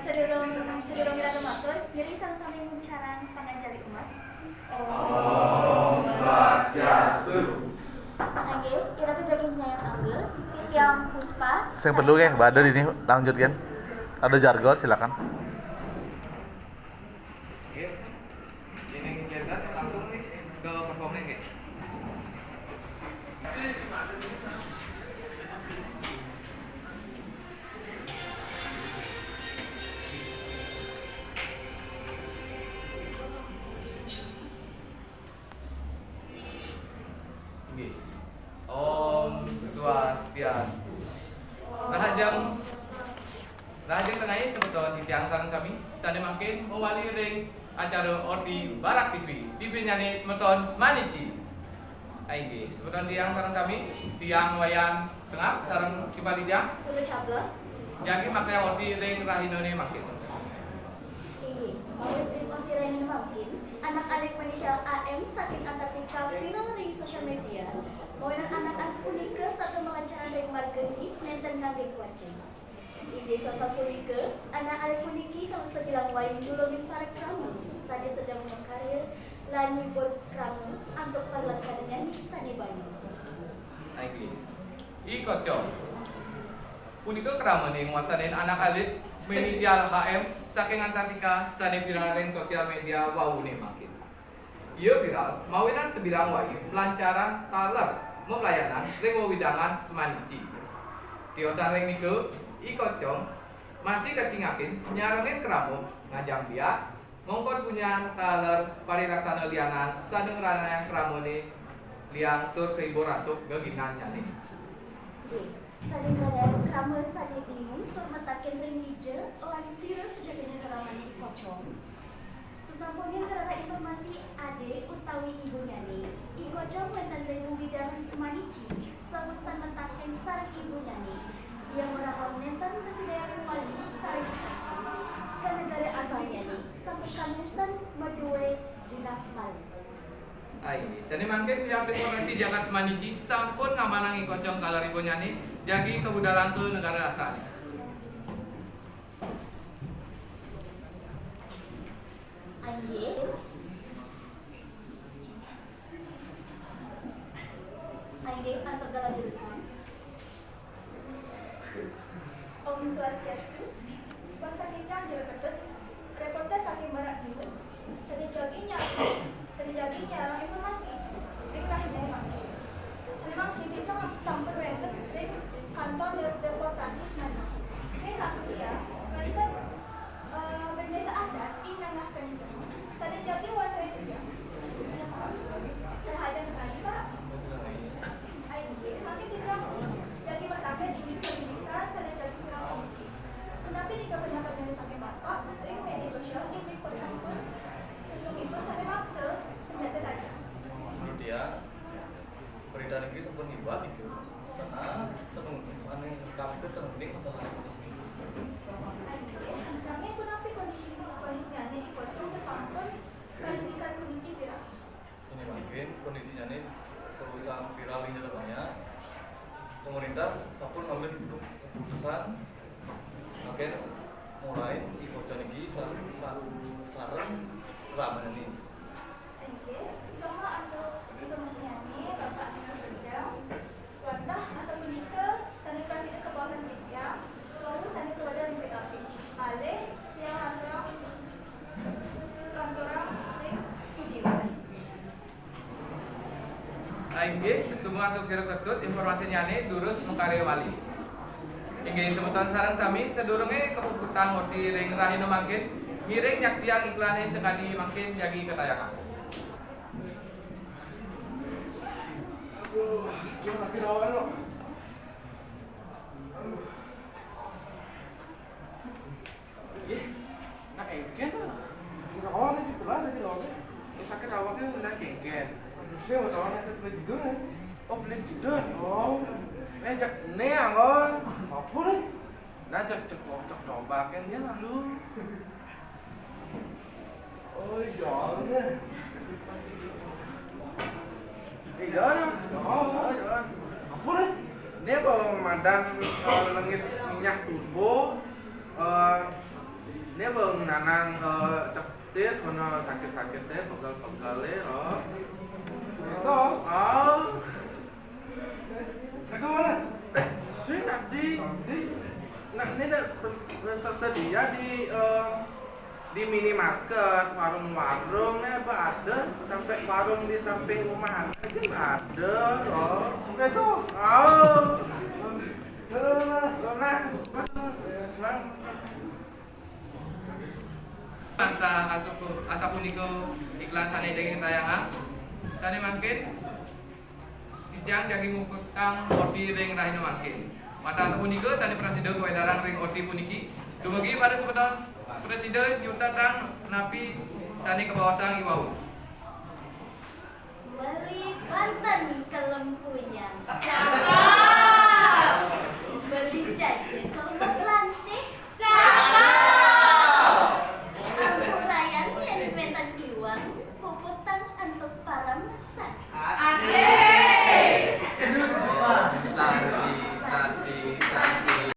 sedurung ira matur, nyeri sama-sama mencarang panajali umat. Om Swastiastu. Nggih, ira tuh jogging nyayang anggel, yang puspa. Saya perlu ya, Bader ini lanjutkan. Ada jargon, silakan. Oke. Ini kegiatan langsung nih ke performnya nggih. Nggih. Om Swastiastu. Rahajeng tengahnya sebetulnya titiang sareng sami sane makin mewali ring acara Ordi Barak TV. TV nyane semeton Smanici. Aingge, sebetulnya tiang sareng sami tiang wayan tengah sareng kipalijang. Kudu cablo. Jadi makanya Ordi ring rahinone makin. Ini, mau terima kirain makin. Anak-anak inisial AM saking Antartika viral ring sosial media. Mau anak-anak unik satu wawancara ring marga ini nenten ngangge kuacing. Ini sosok unik anak-anak uniki kalau sebilang wain dulungin para kramu. Saya sedang berkarya lani buat kramu untuk perlaksanaan sani banyu. Aingge. Kocok. Punika kramane nguasanen anak alit inisial HM saking Antartika sane viral ring sosial media wawune makin. Ieu viral mawinan sebilang wae pelancaran taler melayanan ring wewidangan Smanici. Tiosan ring niku Kocok masih kecingakin nyarengin keramu ngajang bias mongkon punya taler parilaksana lianan sadeng ranayang kramune liang tur keiburan tuk geginan nyane. Saling kadang kamu saling bingung permatakin remija lansir sejatinya keramane Kocok. Sesampainya karena informasi ade utawi ibunya nih, Kocok menandai bidang Smanici semusan mentakin sarang ibunya nih yang merawat nenten kesediaan wali sarang Kocok ke negara asalnya nih sampai kanenten medue jinak mali. Aini, seni mangkin pihak dekorasi jagat Smanici sampun ngamanangi Kocok kalaribo nyani jagi kebudalan tu negara asal. Aye. Aye atau dalam jurusan. Om Swastiastu. Bangsa kita jero ketut. Reporter saking barat dulu. Tadi jaginya informasi. Dikerahinya makin. Memang kita sampai random di kantor deportasi Smanici. Ini langsung ya. Mereka bendesa adat inangahkan itu. Tadi jadi wawancara kerja. Terhadap tadi Pak. Ayo, nanti kita jadi masakan ini bisa saya jadi kurang. Kenapa ini kebanyakan dari sakit bapak? Dari media sosial ini percampur. Untuk itu saya waktu senjata saja. Menurut dia berita negeri sempat hibah itu karena aneh kami itu terpenting masalah Kami kenapa kondisinya ini ikut terus terpantau kondisikan kondisi viral. ini mungkin kondisinya ini serusan viral ini banyak pemerintah sampun ngambil keputusan oke mulai ikut lagi sarang ramen ini. Oke, sama untuk informasinya nih bapak kerja wadah atau menikah sanitasi ke bawah media lalu sanitasi kepada BKP ale yang kantoran studio. Aingge, semua untuk kira ketut informasinya nih durus mengkarya wali. Inggih semeton sareng sami sedurunge keputusan ngorti ring rahino mangkin ngiring nyaksiang iklane sekali mangkin jagi ketayangan. Sakit awal lo. Nah engken lah. Sakit awalnya gitu lah sakit awalnya. Sakit awalnya udah engken. Saya mau tahu nasi beli tidur kan? Oh beli tidur. Oh. Cek neang on. Apa nih? Nah cek coba kan dia lalu. Oh jangan. Jangan. Oh jangan. Apa nih? Ini apa pemadam lengis minyak turbo Dia bang nanang ceptis mana sakit-sakit deh, pegal-pegal deh, oh. Itu, oh. Itu mana? Sih tadi. Nah ini tersedia di minimarket, warung-warung nih ada, sampai warung di samping rumah aja ada, oh. Sampai itu? Oh. Nah. Manta asa puniko iklan sane daging tayangan. Sane mangkin dijang daging mukutang odi ring rahina mangkin. Mata asa puniko sane presiden kewedaran ring odi puniki. Dumugi pada sepeton presiden yuta tang napi sane ke bawah sang iwau. Beli Banten ke Lempuyan. Cakep.